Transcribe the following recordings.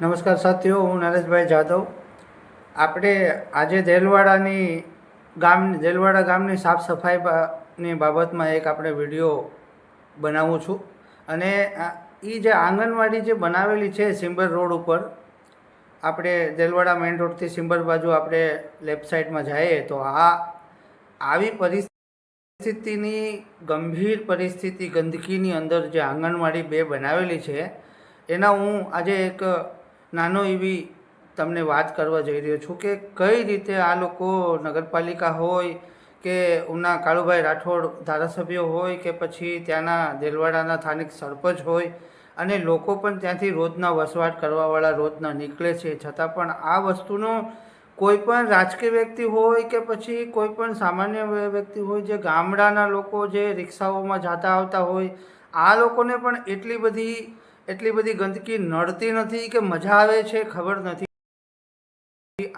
નમસ્કાર સાથીઓ, હું નરેશભાઈ જાદવ. આપણે આજે દેલવાડા ગામની સાફ સફાઈની બાબતમાં એક આપણે વિડીયો બનાવું છું. અને એ જે આંગણવાડી જે બનાવેલી છે સિમ્બર રોડ ઉપર, આપણે દેલવાડા મેઇન રોડથી સિમ્બર બાજુ આપણે લેફ્ટ સાઈડમાં જઈએ તો આવી પરિસ્થિતિની ગંભીર પરિસ્થિતિ ગંદકીની અંદર જે આંગણવાડી બે બનાવેલી છે એના હું આજે એક નાનો એવી તમને વાત કરવા જઈ રહ્યો છું કે કઈ રીતે આ લોકો નગરપાલિકા હોય કે ઉના કાળુભાઈ રાઠોડ ધારાસભ્ય હોય કે પછી ત્યાંના દેલવાડાના સ્થાનિક સરપંચ હોય અને લોકો પણ ત્યાંથી રોજના વસવાટ કરવાવાળા રોજના નીકળે છે, છતાં પણ આ વસ્તુનો કોઈ પણ રાજકીય વ્યક્તિ હોય કે પછી કોઈ પણ સામાન્ય વ્યક્તિ હોય, જે ગામડાના લોકો જે રિક્ષાઓમાં જતા આવતા હોય, આ લોકોને પણ એટલી બધી ગંદકી નડતી નથી કે મજા આવે છે ખબર નથી.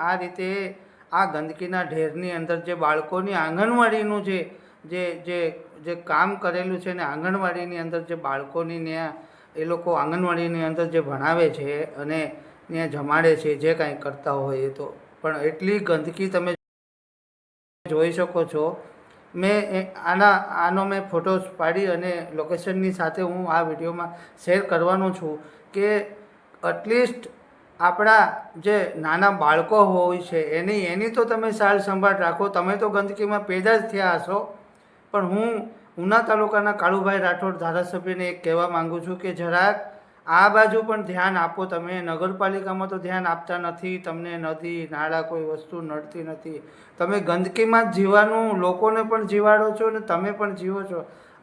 આ રીતે આ ગંદકીના ઢેરની અંદર જે બાળકોની આંગણવાડીનું જે જે જે કામ કરેલું છે ને આંગણવાડીની અંદર જે બાળકોની ત્યાં એ લોકો આંગણવાડીની અંદર જે ભણાવે છે અને ત્યાં જમાડે છે, જે કાંઈ કરતા હોય એ તો પણ એટલી ગંદકી તમે જોઈ શકો છો. આનો મેં ફોટોસ પાડી અને લોકેશનની સાથે હું આ વિડીયોમાં શેર કરવાનો છું કે એટલીસ્ટ આપણા જે નાના બાળકો હોય છે એની તો તમે સાર સંભાળ રાખો. તમે તો ગંદકીમાં પેદા જ થયા હશો, પણ હું ઉના તાલુકાના કાળુભાઈ રાઠોડ ધારાસભ્યને એક કહેવા માગું છું કે જરાક આ બાજુ પણ ધ્યાન આપો. તમે નગરપાલિકામાં તો ધ્યાન આપતા નથી, તમને નદી નાળા કોઈ વસ્તુ નડતી નથી. તમે ગંદકીમાં જ જીવવાનું લોકોને પણ જીવાડો છો અને તમે પણ જીવો છો.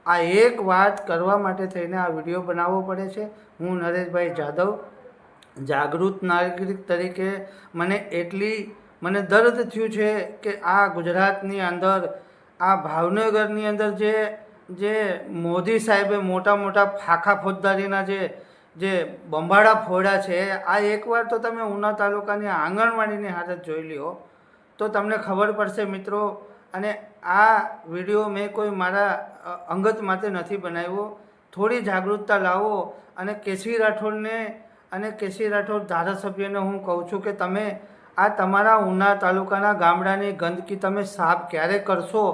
આ એક વાત કરવા માટે થઈને આ વિડીયો બનાવવો પડે છે. હું નરેશભાઈ જાદવ, જાગૃત નાગરિક તરીકે મને દર્દ થયું છે કે આ ગુજરાતની અંદર, આ ભાવનગરની અંદર જે મોદી સાહેબે મોટા મોટા ફાંખા ફોજદારીના જે બંબાડા ફોડ્યા છે, આ એકવાર તો તમે ઉના તાલુકાની આંગણવાડીની હાલત જોઈ લ્યો તો તમને ખબર પડશે મિત્રો. અને આ વિડીયો મેં કોઈ મારા અંગત માટે નથી બનાવ્યો. થોડી જાગૃતતા લાવો અને કેસી રાઠોડ ધારાસભ્યને હું કહું છું કે તમે આ તમારા ઉના તાલુકાના ગામડાની ગંદકી તમે સાફ ક્યારે કરશો,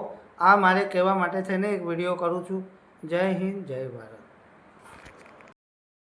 આ મારે કહેવા માટે થઈને એક વિડીયો કરું છું. જય હિન્દ, જય ભારત.